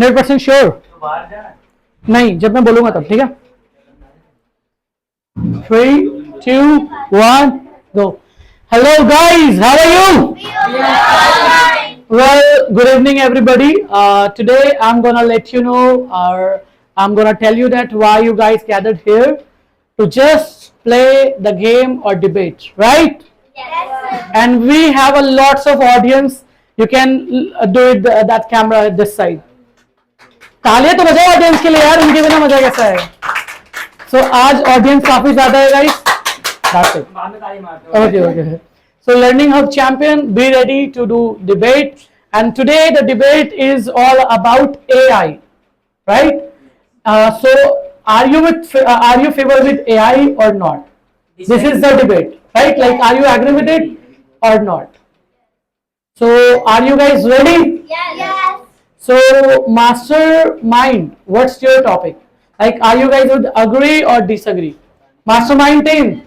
100% sure? नहीं, जब मैं बोलूंगा तब, ठीक है? 3, 2, 1, go. Hello guys, how are you? Well, good evening everybody. Today I'm gonna let you know, or I'm gonna tell you that why you guys gathered here to just play the game or debate, right? Yes, sir. And we have a lots of audience. You can do it that camera at this side. तालियां तो बजाओ audience के लिए यार, उनके बिना मजा कैसा है? So आज ऑडियंस काफी ज्यादा है guys. That's it. Okay. So learning hub champion, be ready to do debate. And today the debate is all about AI, right? So are you favor with AI or not? This is the debate, right? Like, are you agree with it or not? So are you guys ready? Yes. So mastermind, what's your topic? Like, are you guys would agree or disagree? Mastermind team.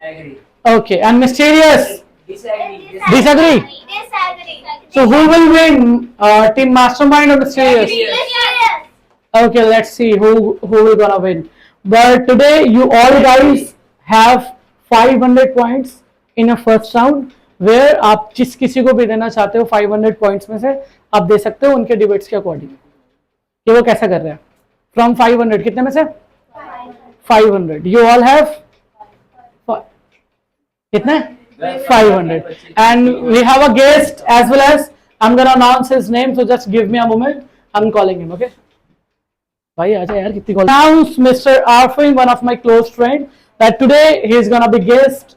Agree. Okay, and mysterious. Disagree. Disagree. Disagree. So who will win? Team mastermind or mysterious? Yes. Okay, let's see who will gonna win. But today you all guys have 500 points in a first round, where आप जिस किसी को भी देना चाहते हो 500 points में से आप दे सकते हो उनके डिबेट्स के अकॉर्डिंग कि वो कैसा कर रहे हैं. From 500 कितने में से? 500. You all have कितने? 500. And we have a guest as well as, I'm gonna announce his name, so just give me a moment. I'm calling him, okay? भाई आजा यार, कितनी call. Announce Mr. Arfin, one of my close friend, that today he is gonna be guest.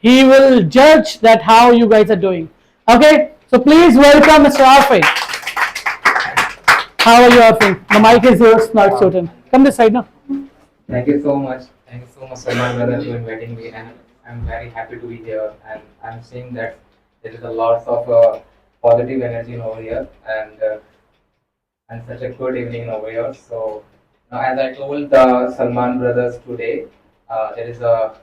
He will judge that how you guys are doing. Okay, so please welcome Mr. Arfin. How are you, Arfin? The mic is yours, not certain. Come this side now. Thank you so much. Thank you so much, Salman brother, for inviting me, and I'm very happy to be here. And I'm seeing that there is a lot of positive energy over here, and such a good evening over here. So now, as I told the Salman brothers today, there is a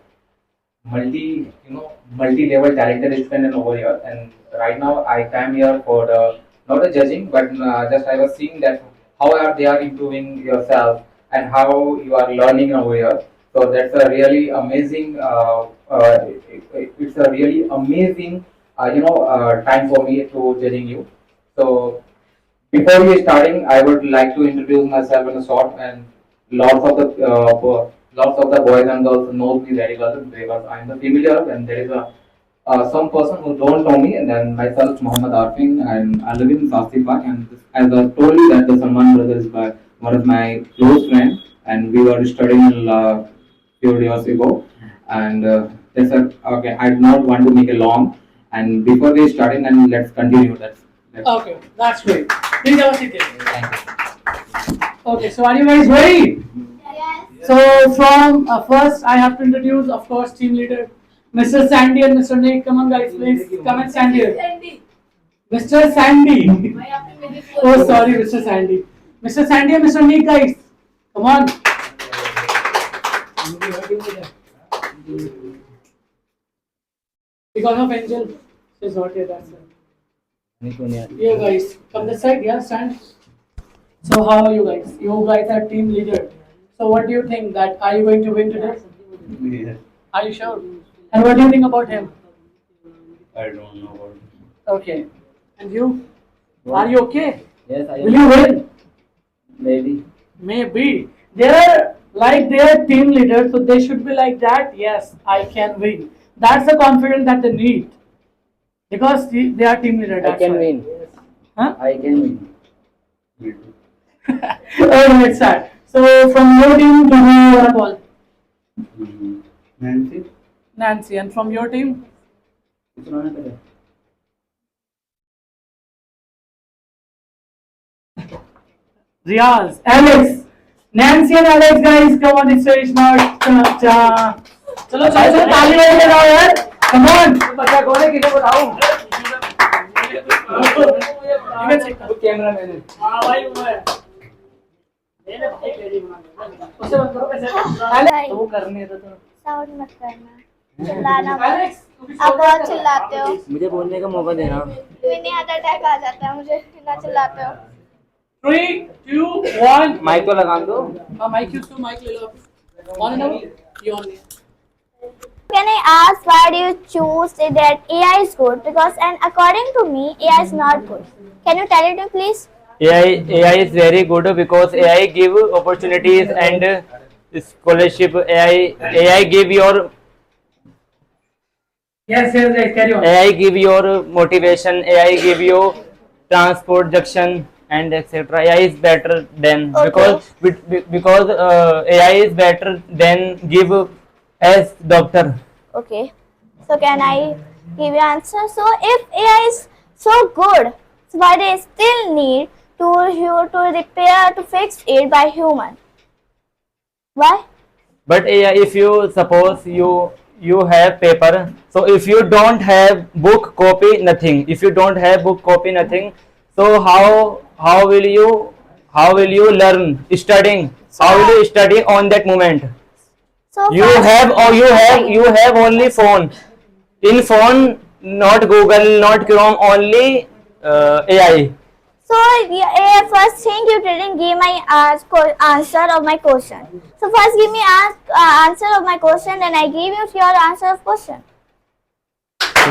multi-level talented student over here, and right now I came here for the not a judging, but just I was seeing that how they are improving yourself and how you are learning over here. So that's a really amazing. It's a really amazing, time for me to judging you. So before we starting, I would like to introduce myself in a short, and lots of the boys and girls knows me very well because I'm the familiar, and there is some person who don't know me, and then myself, Muhammad Arfin, and I live in Sasti Park. And as I told you that the Salman brother is one of my close friends, and we were studying few years ago. And they said, okay, I do not want to make it long. And before we starting, and let's continue. Okay, that's great. Please have a seat. Thank you. Okay, so are you guys ready? Yes. So from first, I have to introduce, of course, team leader, Mr. Sandy and Mr. Nick. Come on, guys, please come and stand here. Mr. Sandy. Oh, sorry, Mr. Sandy. Mr. Sandy and Mr. Nick, guys, come on. Because of Angel, she's not here. That's it. You guys, come this side. Yeah, stand. So how are you guys? You guys are team leader. So what do you think, that are you going to win today? Yes. Are you sure? And what do you think about him? I don't know about it. Okay. And you? Are you okay? Yes, I Will you win? maybe. Maybe. They are team leaders, so they should be like that. Yes, I can win. That's the confidence that they need. Because they are team leader. That's why. Huh? I can win. We do. Oh, it's sad. So from your team, to who you wanna call? Nancy? Nancy. And from your team? Riaz. Alex. Nancy and Alex, guys, come on the stage now. चलो ताली बजाओ लगाओ यार. Come on. बच्चा कौन है, किसे बताऊं? कैमरा मैन है. हाँ भाई वो है. उसे बंद करो कैसे? भाई, वो करने दो तो. साउंड मत करना. चिल्लाना मत। आप बहुत चिल्लाते हो। मुझे बोलने का मौका देना। मिनी हार्ट अटैक आ जाता है मुझे, इतना चिल्लाते हो। 3, 2, 1. माइक तो लगा दो। माइक यूज तो माइक ले लो। ऑन है ना वो? ये ऑन है। Can I ask why do you choose that AI is good? Because and according to me, AI is not good. Can you tell it me please? AI is very good because AI give opportunities and scholarship. AI give your Yes, carry on. AI give your motivation. AI give you transportation and etc. AI is better than because AI is better than give as doctor. Okay. So can I give you answer? So if AI is so good, so why they still need to repair to fix it by human? Why? But if you suppose you have paper, so if you don't have book copy, nothing. If you don't have book copy, nothing. So how will you learn studying? How will you study on that moment? So You first- have only phone. In phone, not Google, not Chrome, only AI. So first thing you didn't give my answer of my question. So first give me answer of my question, then I give you your answer of question.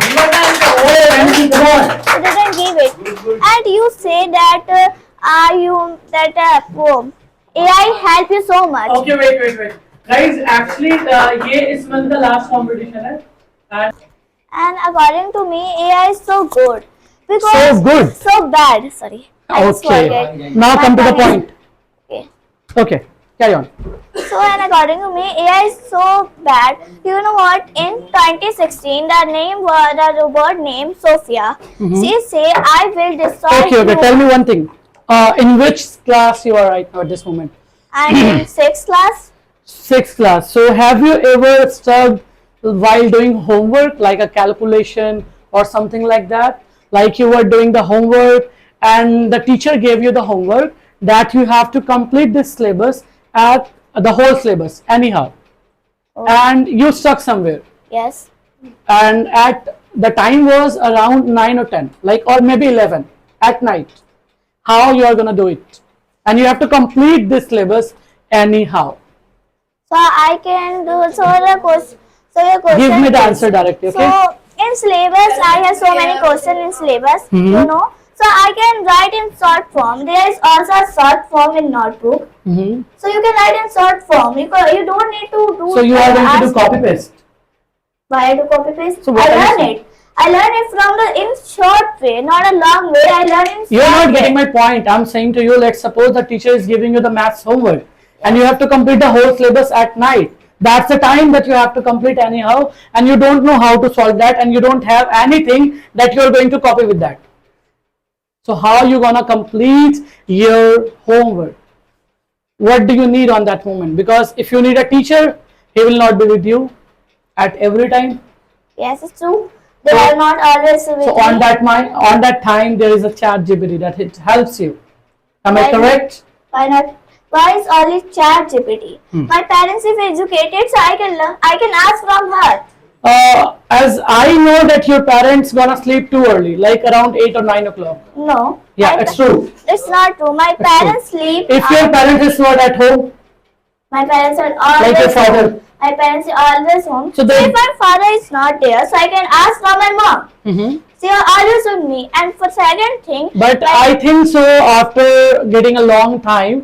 You didn't give it, and you say that AI help you so much. Okay, wait. Guys, actually, ये इस month का last competition है. And according to me, AI is so good because So good? so bad. Sorry. I just Okay. forget. Now come to the My tongue point. is- Okay, carry on. So and according to me, AI is so bad. You know what? In 2016, the word name Sophia. She say, "I will destroy Okay. you." Tell me one thing. In which class you are right now at this moment? I'm in 6th class. 6th class. So have you ever studied while doing homework, like a calculation or something like that? Like you were doing the homework and the teacher gave you the homework that you have to complete this syllabus at the whole syllabus anyhow. And you stuck somewhere. Yes. And at the time was around 9 or 10, like, or maybe 11 at night. How you are gonna do it? And you have to complete this syllabus anyhow. So I can do so the question. So your question. Give me the is- answer directly, okay? So in syllabus, I have so many questions in syllabus. You know. So I can write in short form. There is also a short form in notebook. So you can write in short form. You don't need to do. So you are going to do ask- copy paste. Why I do copy paste? So what I are you learn saying? it. I learn it from the in short way, not a long way. I learn in short You are not way. getting my point. I'm saying to you, let's suppose the teacher is giving you the maths homework and you have to complete the whole syllabus at night. That's the time that you have to complete anyhow, and you don't know how to solve that, and you don't have anything that you're going to copy with that. So how are you gonna complete your homework? What do you need on that moment? Because if you need a teacher, he will not be with you at every time. Yes, it's true. They are not always with So me. on that time, there is a chat GPT that it helps you. Am I Why not? correct? Why not? Why is only chat GPT? My parents is educated, so I can learn. I can ask from her. As I know that your parents gonna sleep too early, like around 8 or 9 o'clock. No. Yeah, My it's true. It's not true. My parents sleep. If your parents is not at home, My parents are always like your father, home. My parents are always home. So So then- if my father is not there, so I can ask from my mom. She are always with me. And for second thing, but my- I think so after getting a long time,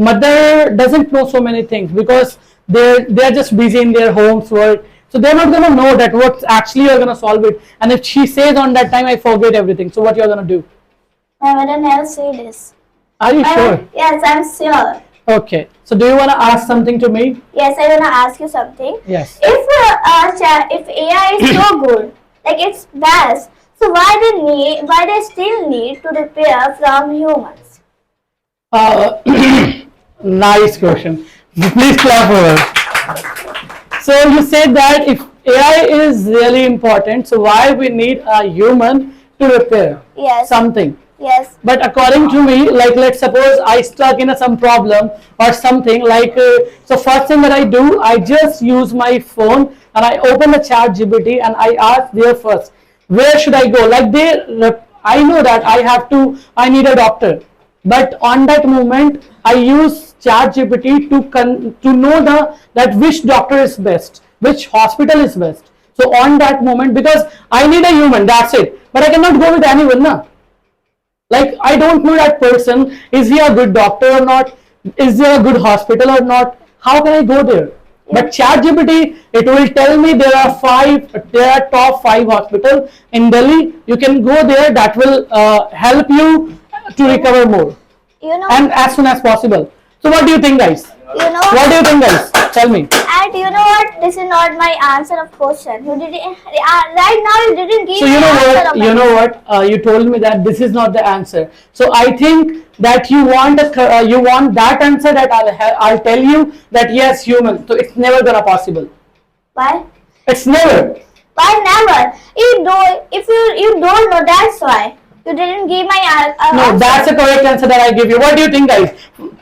mother doesn't know so many things because they're just busy in their homes work. So they're not gonna know that what actually you're gonna solve it. And if she says on that time, I forget everything. So what you're gonna do? my mother never say this. Are you sure? Yes, I'm sure. Okay. So do you wanna ask something to me? Yes, I wanna ask you something. Yes. If AI is so good, like it's best, so why they still need to repair from humans? Nice question. Please clap for her. So you said that if AI is really important, so why we need a human to repair Yes. something? Yes. But according to me, like let's suppose I stuck in some problem or something like, so first thing that I do, I just use my phone and I open the chat GPT and I ask there first, where should I go? Like I know that I need a doctor, but on that moment I use chat GPT to know that which doctor is best, which hospital is best. So on that moment, because I need a human, that's it, but I cannot go with anyone, na? Like I don't know that person, is he a good doctor or not, is there a good hospital or not, how can I go there? But ChatGPT, it will tell me there are top 5 hospitals in Delhi, you can go there, that will help you to recover more You know, and as soon as possible. So what do you think, guys? What do you think, guys? Tell me. And you know what? This is not my answer of question. You didn't right now. You didn't give So me you know answer what? of You my know what? You told me that this is not the answer. So I think that you want that answer that I'll tell you that yes, human. So it's never gonna possible. Why? It's never. Why never? You don't. If you don't know, that's why you didn't give my No, answer. that's the correct answer that I give you. What do you think, guys?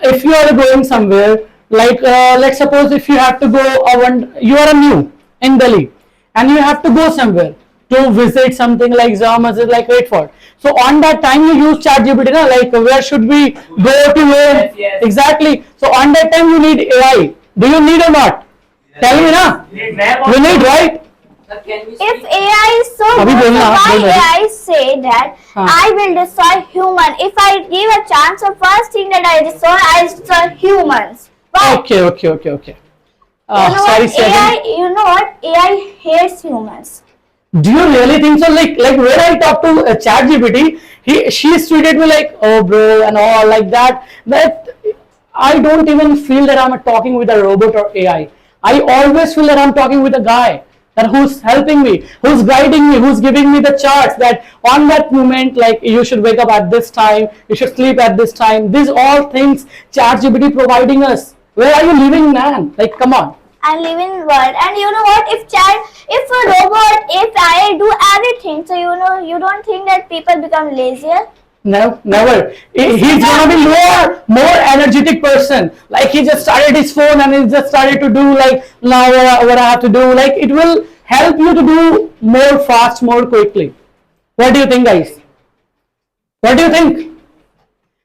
If you are going somewhere, like let's suppose if you have to go, you are new in Delhi, and you have to go somewhere to visit something like Jama Masjid, like Red Fort. So on that time you use ChatGPT, na? Like where should we go to where? Yes. Exactly. So on that time you need AI. Do you need or not? Tell me, na? You need, right? If AI is so Abhi good, so bolna, why bolna. AI say that हाँ. I will destroy human? If I give a chance, the first thing that I destroy humans. Why? Okay. You know Sorry, what? Seven. You know what? AI hates humans. Do you really think so? Like when I talk to ChatGPT, she's treated me like, oh bro and all like that. That I don't even feel that I'm talking with a robot or AI. I always feel that I'm talking with a guy that who's helping me, who's guiding me, who's giving me the charts that on that moment, like you should wake up at this time, you should sleep at this time. These all things ChatGPT providing us. Where are you living, man? Like, come on. I live in world, and you know what? If a robot, if AI do everything, so you don't think that people become lazier? No, never. He's gonna be more energetic person. Like he just started his phone and he just started to do like now what I have to do. Like it will help you to do more fast, more quickly. What do you think, guys? What do you think?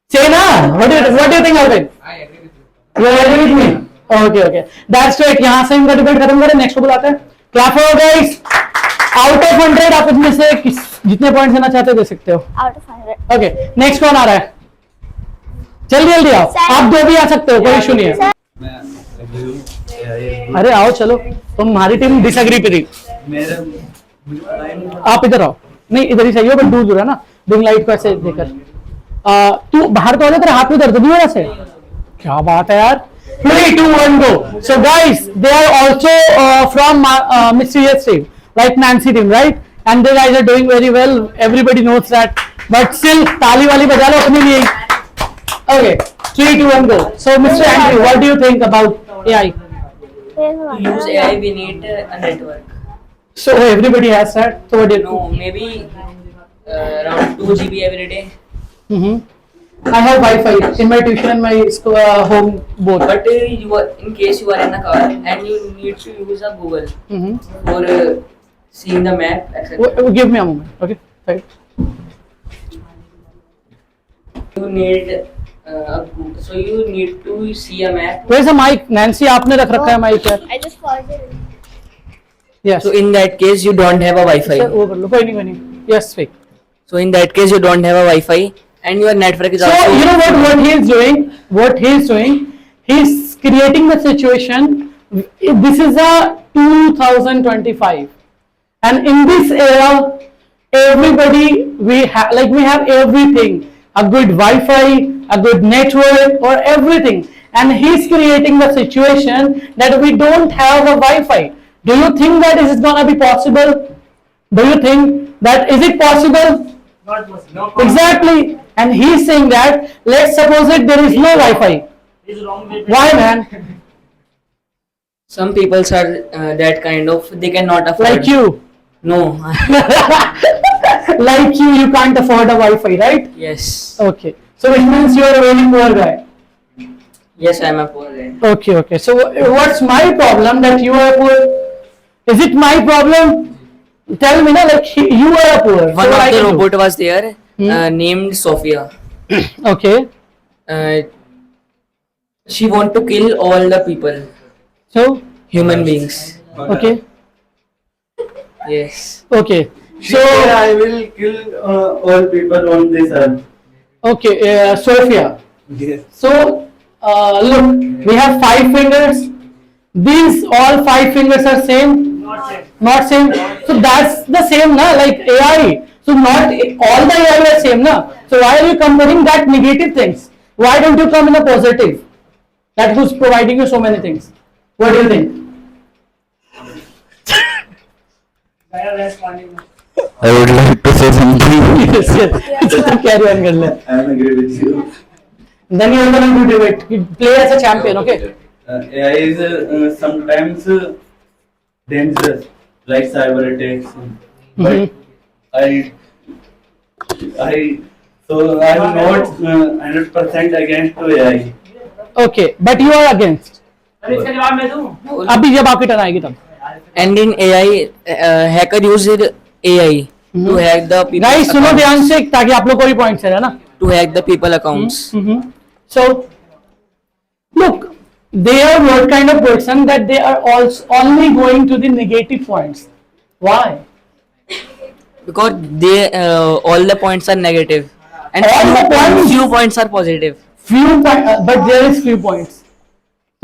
Say na. What do you think, Arvind? I agree with you. You agree with me? Okay. That's right. यहाँ से इनका debate खत्म करें. Next को बुलाते हैं. Clap for guys. Out of 100 आप इसमें से जितने पॉइंट्स देना चाहते हो दे सकते हो. Out of 100. ओके, नेक्स्ट कौन आ रहा है? जल्दी आओ. आप दो भी आ सकते हो, कोई इशू नहीं है. मैं agree हूँ, AI is good. अरे आओ चलो. तुम्हारी टीम डिसएग्री पे थी. मुझे पता ही नहीं. आप इधर आओ. नहीं इधर ही सही हो, बट दूर है ना. डिम लाइट को ऐसे देकर. तू बाहर तो आ जा, तेरे हाथ में दर्द नहीं हो रहा से? क्या बात है यार. 3, 2, 1 go. So guys, they are also from Mysterious team, like Nancy team, right? And they guys are doing very well. Everybody knows that. But still, ताली वाली बजा लो अपने लिए. Okay, 3, 2, 1 go. So Mr. Andrew, what do you think about AI? To use AI, we need a network. So everybody has that. So what do you? No, maybe around 2 GB every day. Mm-hmm. I have Wi-Fi in my tuition and my school, home both. But in case you are in a car and you need to use a Google Mm-hmm. for seeing the map, etc. Give me a moment. Okay. Right. You need so you need to see a map. Where's the mic? Nancy, आपने रख रखा है mic यार. I just paused it. Yes. So in that case, you don't have a Wi-Fi. Sir, वो कर लो. कोई नहीं. Yes, speak. So in that case, you don't have a Wi-Fi and your network is So also. you know what he is doing? What he is doing? He's creating the situation. This is a 2025, and in this era, everybody we have everything. A good Wi-Fi, a good network, or everything. And he's creating the situation that we don't have a Wi-Fi. Do you think that is gonna be possible? Do you think that is it possible? Not possible. No. Exactly. And he's saying that let's suppose that there is no Wi-Fi. It's wrong. Why, man? Some people are that kind of, they cannot afford. Like you. No. Like you can't afford a Wi-Fi, right? Yes. Okay. So it means you are a very poor guy. Yes, I am a poor guy. Okay. So what's my problem that you are poor? Is it my problem? Tell me, na, like you are poor. One so what I of the can do? robot was there named Sophia. Okay. Uh, she want to kill all the people, So human beings. okay. Yes. Okay. So So I will kill all people on this earth. okay, Sophia. Yes. So look, we have 5 fingers. These all 5 fingers are same. Not same. So that's the same, na? Like AI. So not all the AI are same, na? So why are you comparing that negative things? Why don't you come in a positive? That who's providing you so many things. What do you think? I would like to say something. Yes, yes. Just carry on, Galle. I am agree with you. Then you are going to do it. You play as a champion, okay? AI is sometimes dangerous, like cyber attacks. But so I am not 100% against to AI. Okay, but you are against. अभी जब आपकी turn आएगी तब. And in AI, hacker used AI to hack the people. Guys, सुनो ध्यान से ताकि आप लोग को भी पॉइंट्स है ना. To hack the people accounts. So, look, they are what kind of person that they are also only going to the negative points. Why? Because they all the points are negative, and All the points? few points are positive. But there is few points.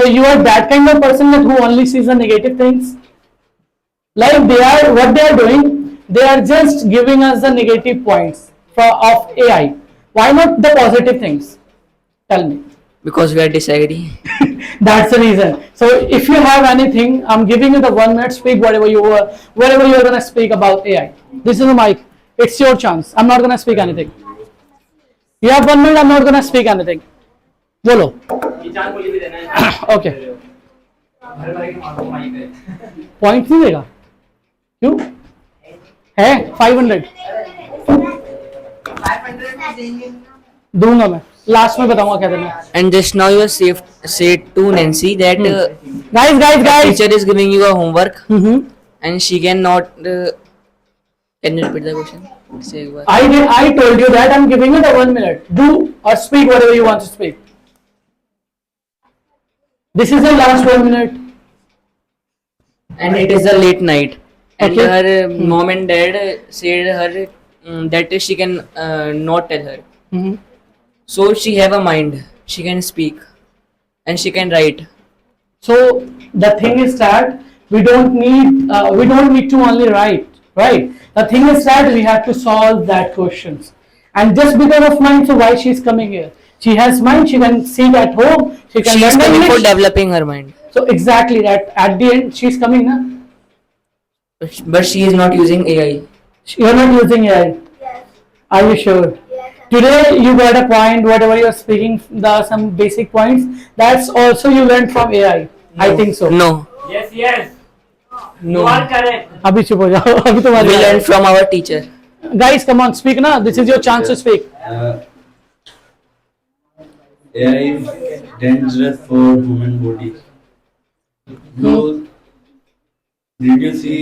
So you are that kind of person that who only sees the negative things. Like what they are doing, they are just giving us the negative points of AI. Why not the positive things? Tell me. Because we are disagree. That's the reason. So if you have anything, I'm giving you the 1 minute speak wherever you are gonna speak about AI. This is the mic. It's your chance. I'm not gonna speak anything. You have 1 minute. I'm not gonna speak anything. बोलो. Okay. Point नहीं देगा. क्यों? है 500. दूंगा मैं. Last में बताऊंगा क्या देना. And just now you have said to Nancy that Guys. teacher is giving you a homework Mm-hmm. and she cannot. Can you repeat the question? Say एक बार. I told you that I'm giving you the 1 minute. Do or speak whatever you want to speak. This is the last 1 minute. And it is a late night. And Okay. her mom and dad said her that she can not tell her. Mm-hmm. So she have a mind. She can speak, and she can write. So the thing is that we don't need to only write, right? The thing is that we have to solve that questions. And just because of mind, so why she's coming here? She has mind. She can sit at home. She can She is learn coming for English. developing her mind, So exactly that. At the end, she's coming, na? but she is not using AI. You're not using AI. Yes. Are you sure? Yes. Today you got a point, whatever you're speaking, some basic points. That's also you learned from AI. I think so. No, no. अभी चुप हो जाओ. अभी तुम्हारी We learned from our teacher. Guys, come on, speak na. This is your chance to speak. AI is dangerous for human body. Because did you see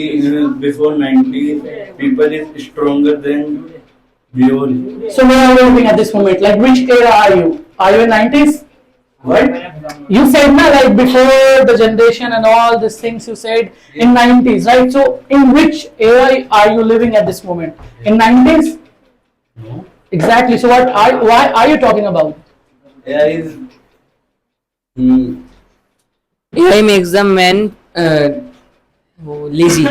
before 90s people is stronger than before? So where are you living at this moment? Like which era are you? Are you in 90s? What? You said na, like before the generation and all these things you said in 90s, right? So in which era are you living at this moment? In 90s? No. Exactly. So why are you talking about? AI is AI makes the man lazy.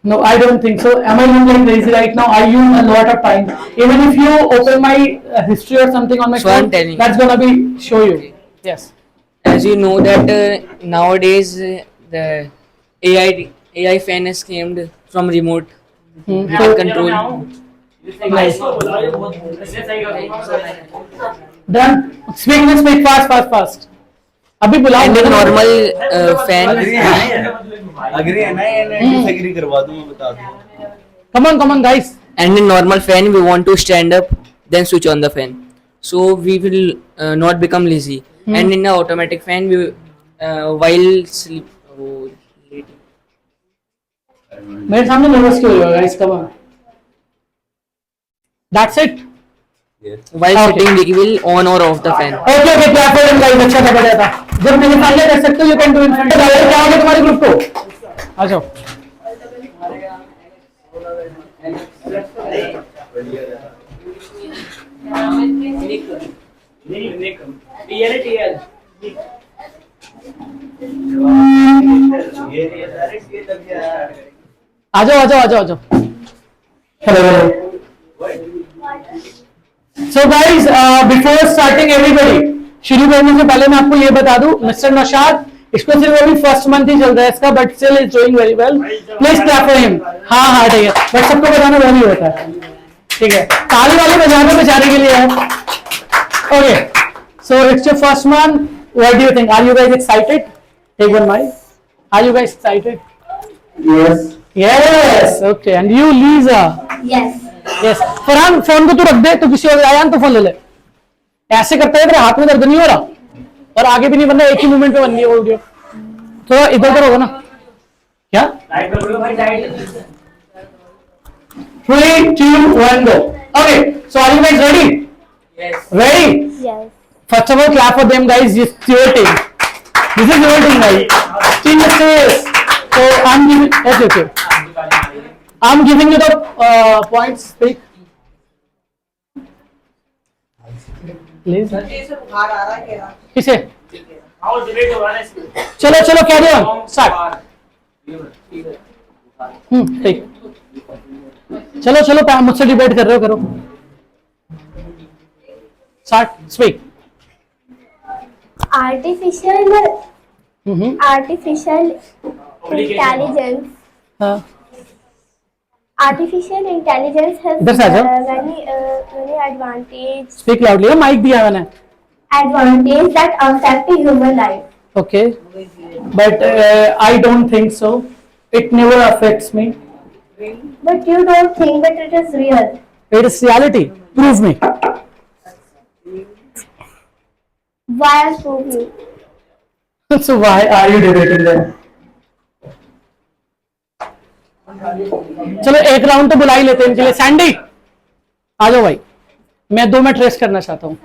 No, I don't think so. Am I looking lazy right now? I use a lot of time. Even if you open my history or something on my So I'm phone, telling you. that's gonna be show you. Yes. As you know that nowadays the AI fan is came from remote control. Nice. Done. Speak fast. अभी बुलाओ. And a normal fan. agree है ना या disagree करवा दूं मैं बता दूं. Come on, guys. And in normal fan, we want to stand up, then switch on the fan. So we will not become lazy. And in the automatic fan, we while sleep. मेरे सामने nervous क्यों हुआ guys? Come on, that's it. While Okay. sitting, we will on or off the fan. Okay okay, clap for him guys. अच्छा था, बढ़िया था. जब मेरे सामने कर सकते हो, you can do in front. क्या हो गया तुम्हारे ग्रुप को? आ जाओ. आ जाओ आ जाओ आ जाओ आ जाओ. Hello. So guys, before starting everybody, शुरू करने से पहले मैं आपको ये बता दूं, मिस्टर नौशाद, इसको सिर्फ अभी फर्स्ट मंथ ही चल रहा है इसका, but still is doing very well. Please clap for him. हाँ हाँ ठीक है, बट सबको बताना वो नहीं होता है. ठीक है, ताली वाली बजाना बेचारे के लिए है. Okay, so it's your first month. What do you think? Are you guys excited? Take one mic. Are you guys excited? Yes. Yes. Okay, and you, Lisa? Yes. Yes. Farhan, phone को तू रख दे, तो किसी और आया तो फोन ले ले. ऐसे करता है, तेरे हाथ में दर्द नहीं हो रहा और आगे भी नहीं बनना, एक ही मूवमेंट पे बननी है वीडियो. थोड़ा इधर उधर होगा ना क्या? 3, 2, 1 go. Okay, so are you guys ready? Yes. Ready? Yes. First of all, clap for them guys. It's your team. This is your team guys. Team is serious. So I'm giving, okay. I'm giving you the points. Speak. Please. किसे? चलो चलो, carry on. Start. ठीक. चलो चलो, मुझसे debate कर रहे हो, करो. स्टार्ट. स्पीक. Artificial intelligence. हाँ. Artificial intelligence has इधर से आ जाओ. many advantage speak loudly. Mic दिया मैंने. that affect the human life. Okay, but I don't think so. It never affects me. But you don't think that it is real. It is reality. Prove me. Why I prove you? So why are you debating them? चलो एक round तो बुला ही लेते हैं इनके लिए. Sandy, आ जाओ भाई, मैं 2 मिनट रेस्ट करना चाहता हूँ.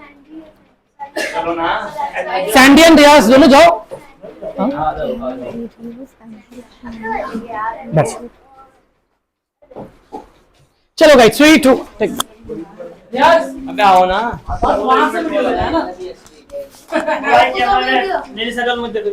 सैंडी एंड रियाज दोनों जाओ. हाँ? बस. चलो भाई, 3, 2 अबे आओ ना. मेरी शकल मत देखो.